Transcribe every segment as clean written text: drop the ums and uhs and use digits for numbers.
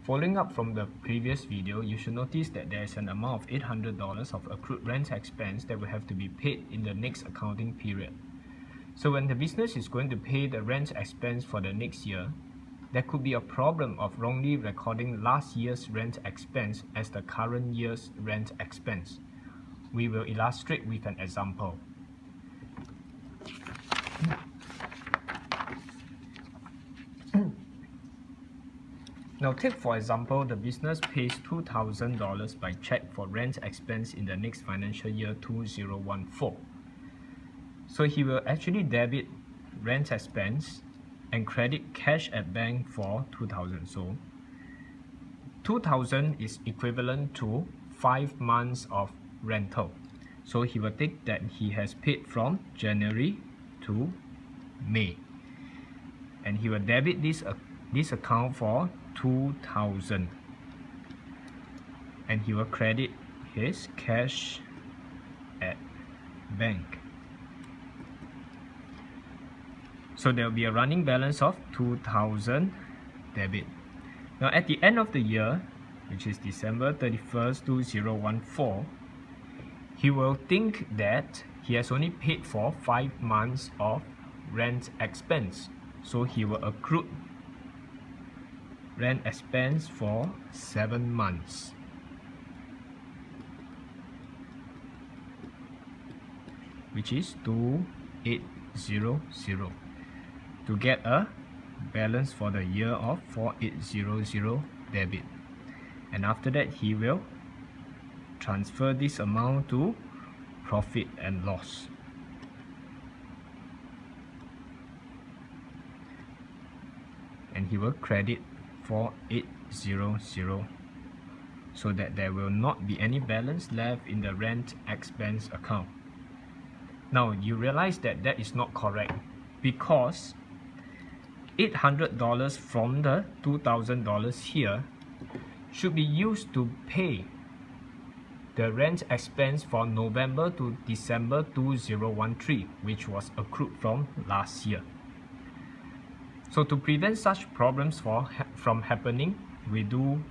Following up from the previous video, you should notice that there is an amount of $800 of accrued rent expense that will have to be paid in the next accounting period. So when the business is going to pay the rent expense for the next year, there could be a problem of wrongly recording last year's rent expense as the current year's rent expense. We will illustrate with an example. Now take for example, the business pays $2,000 by check for rent expense in the next financial year 2014. So he will actually debit rent expense and credit cash at bank for $2,000. So $2,000 is equivalent to 5 months of rental. So he will take that he has paid from January to May, and he will debit this account for $2,000, and he will credit his cash at bank. So there will be a running balance of $2,000 debit. Now at the end of the year, which is December 31st, 2014, he will think that he has only paid for 5 months of rent expense. So he will accrue rent expense for 7 months. Which is 2800 to get a balance for the year of 4800 debit. And after that, he will transfer this amount to profit and loss. And he will credit 4800 so that there will not be any balance left in the rent expense account. Now you realize that that is not correct, because $800 from the $2,000 here should be used to pay the rent expense for November to December 2013, which was accrued from last year. So to prevent such problems from happening, we do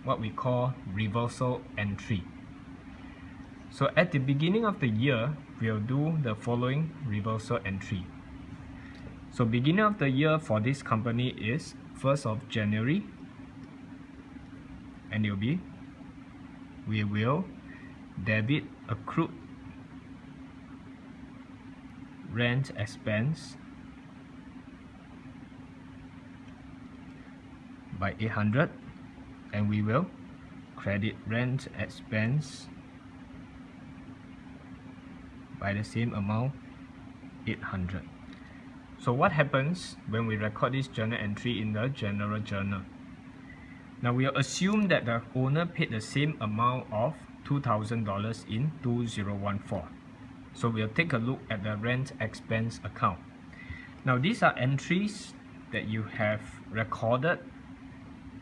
what we call reversal entry. So at the beginning of the year, we'll do the following reversal entry. So beginning of the year for this company is 1st of January, and we will debit accrued rent expense by 800, and we will credit rent expense by the same amount, 800. So what happens when we record this journal entry in the general journal? Now we'll assume that the owner paid the same amount of $2,000 in 2014. So we'll take a look at the rent expense account. Now these are entries that you have recorded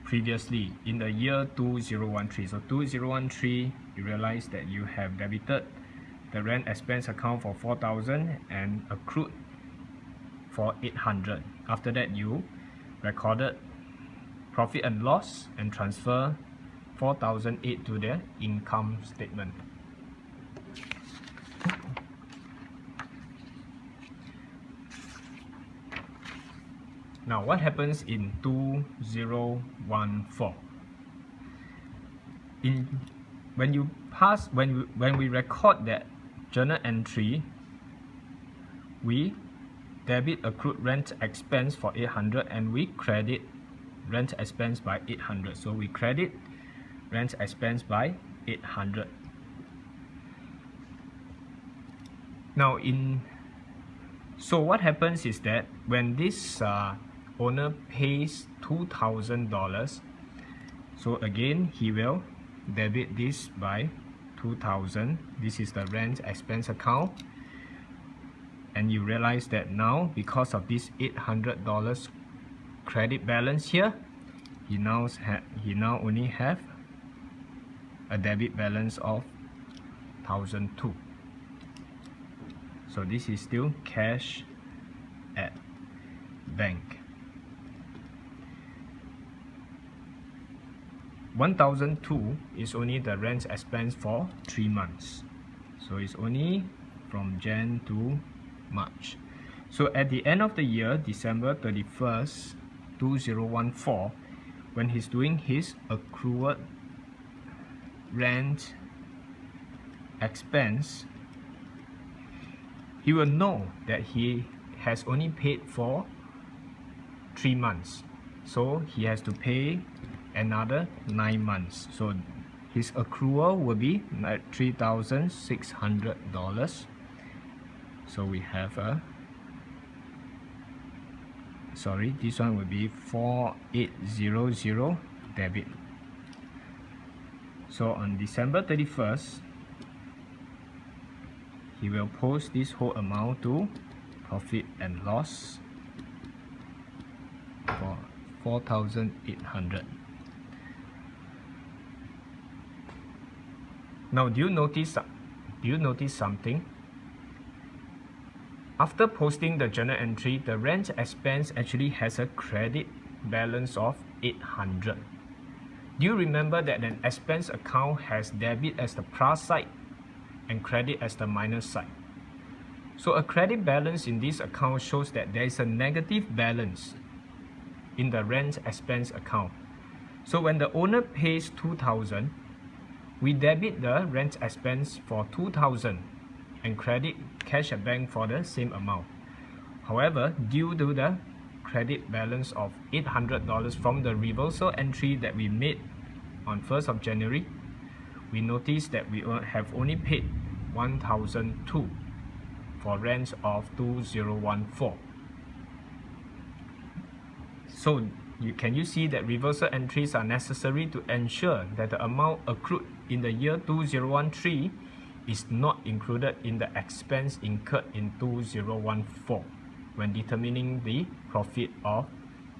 previously in the year 2013. So 2013, you realize that you have debited the rent expense account for $4,000 and accrued for $800. After that, you recorded profit and loss and transfer $4,008 to the income statement. Now what happens in 2014? When we record that journal entry, we debit accrued rent expense for 800 and we credit rent expense by 800. So we credit rent expense by 800. Now so what happens is that when this owner pays $2,000, so again he will debit this by 2,000. This is the rent expense account, and you realize that now because of this $800 credit balance here, he now only have a debit balance of 1,002. So this is still cash at bank. 1,002 is only the rent expense for 3 months. So it's only from Jan to March. So at the end of the year, December 31st, 2014, when he's doing his accrued rent expense, he will know that he has only paid for 3 months. So he has to pay another 9 months. So his accrual will be like $3,600. So we have a, sorry, this one will be 4800 debit. So on December 31st, he will post this whole amount to profit and loss for 4,800. Now, do you notice something? After posting the journal entry, the rent expense actually has a credit balance of 800. Do you remember that an expense account has debit as the plus side and credit as the minus side? So a credit balance in this account shows that there is a negative balance in the rent expense account. So when the owner pays 2,000, we debit the rent expense for 2,000 and credit cash at bank for the same amount. However, due to the credit balance of $800 from the reversal entry that we made on 1st of January, we notice that we have only paid 1,002 for rent of 2014. So can you see that reversal entries are necessary to ensure that the amount accrued in the year 2013 is not included in the expense incurred in 2014 when determining the profit of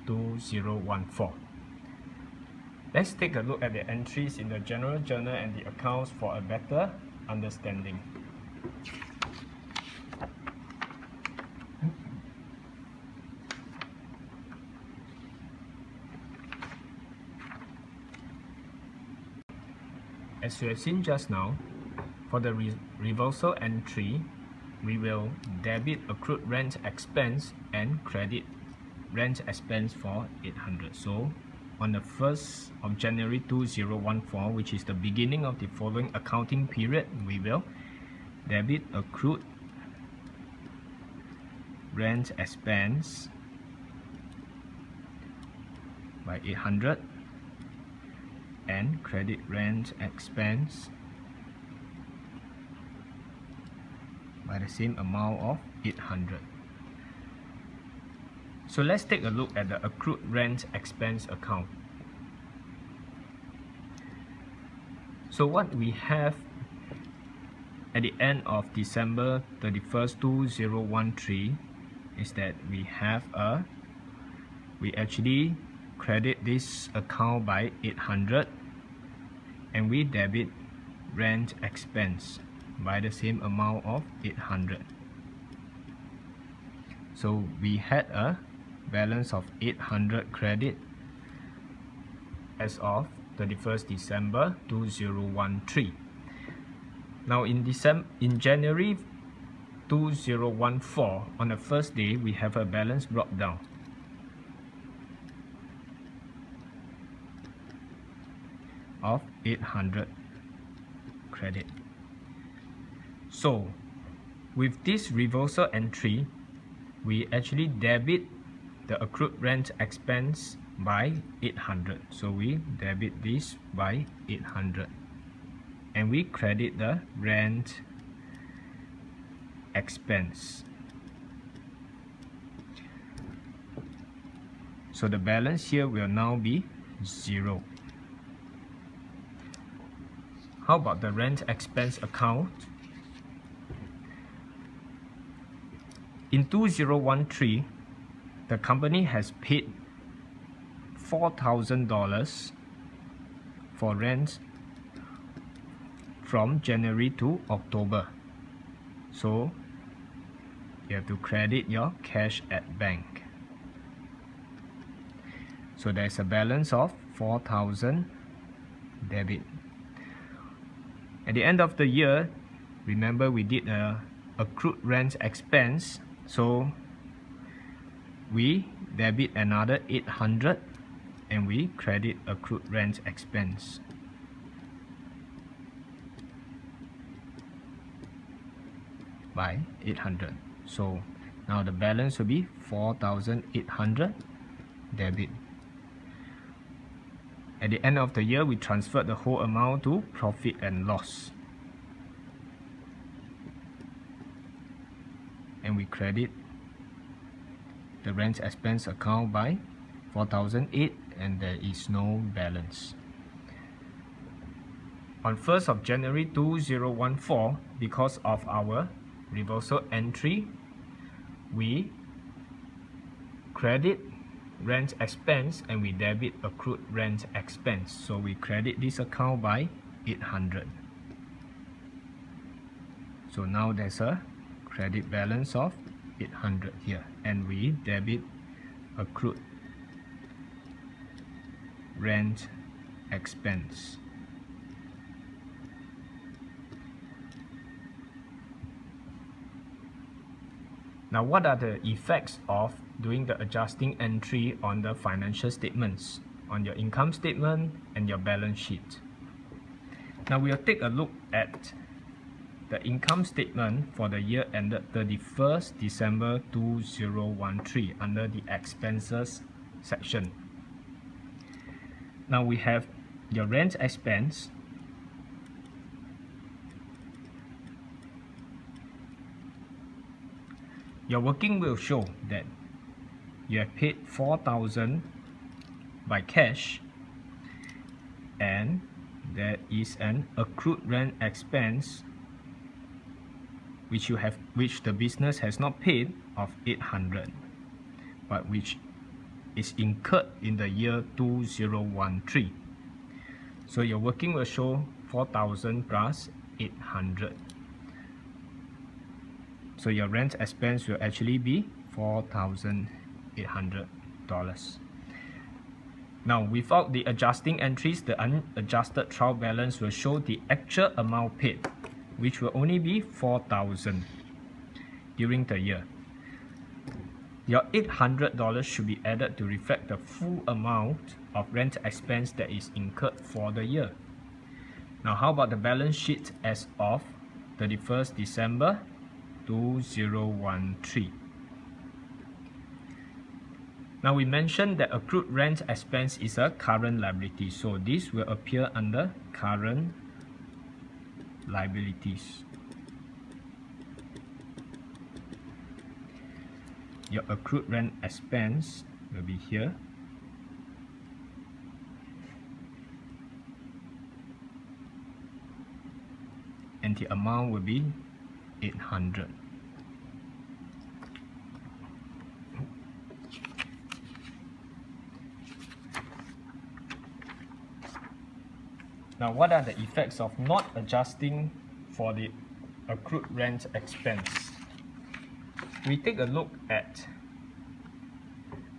2014. Let's take a look at the entries in the general journal and the accounts for a better understanding. As you have seen just now, for the reversal entry, we will debit accrued rent expense and credit rent expense for 800. So on the 1st of January 2014, which is the beginning of the following accounting period, we will debit accrued rent expense by 800 and credit rent expense by the same amount of 800. So let's take a look at the accrued rent expense account. So what we have at the end of December 31st, 2013 is that we actually credit this account by 800 and we debit rent expense by the same amount of 800. So we had a balance of 800 credit as of 31st December 2013. Now in January 2014, on the first day, we have a balance brought down. Of 800 credit. So with this reversal entry, we actually debit the accrued rent expense by 800. So we debit this by 800 and we credit the rent expense. So the balance here will now be 0. How about the rent expense account? In 2013, the company has paid $4,000 for rent from January to October. So you have to credit your cash at bank. So there's a balance of $4,000 debit. At the end of the year, remember we did a accrued rent expense, so we debit another 800 and we credit accrued rent expense. By 800. So now the balance will be 4,800 debit. At the end of the year, we transferred the whole amount to profit and loss. And we credit the rent expense account by 4,008 and there is no balance. On 1st of January 2014, because of our reversal entry, we credit rent expense and we debit accrued rent expense. So we credit this account by 800. So now there's a credit balance of 800 here and we debit accrued rent expense. Now, what are the effects of doing the adjusting entry on the financial statements, on your income statement and your balance sheet? Now, we'll take a look at the income statement for the year ended 31st December 2013 under the expenses section. Now, we have your rent expense, your working will show that you have paid 4,000 by cash and there is an accrued rent expense which the business has not paid of 800 but which is incurred in the year 2013. So your working will show 4,000 plus 800. So your rent expense will actually be $4,800. Now, without the adjusting entries, the unadjusted trial balance will show the actual amount paid, which will only be 4,000 during the year. Your $800 should be added to reflect the full amount of rent expense that is incurred for the year. Now, how about the balance sheet as of 31st December 2013? Now, we mentioned that accrued rent expense is a current liability, so this will appear under current liabilities. Your accrued rent expense will be here. And the amount will be 800. Now, what are the effects of not adjusting for the accrued rent expense? We take a look at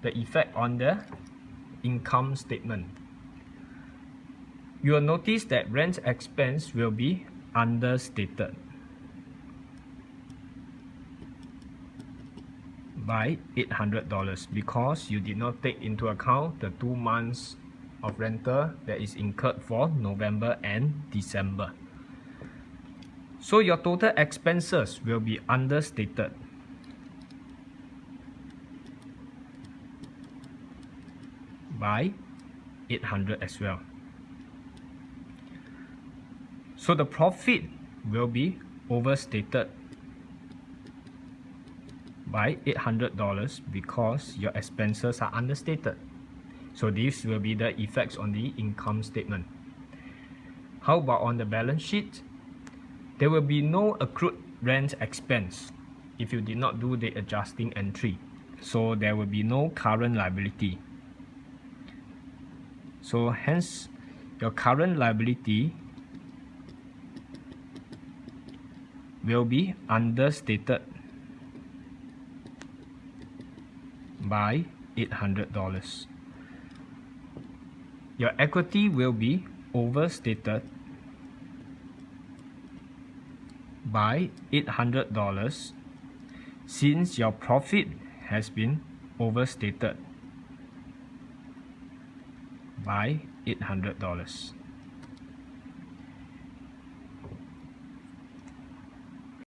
the effect on the income statement. You will notice that rent expense will be understated by $800 because you did not take into account the 2 months of rental that is incurred for November and December. So your total expenses will be understated by 800 as well. So the profit will be overstated by $800 because your expenses are understated. So this will be the effects on the income statement. How about on the balance sheet? There will be no accrued rent expense if you did not do the adjusting entry. So there will be no current liability. So hence your current liability will be understated by $800. Your equity will be overstated by $800 since your profit has been overstated by $800.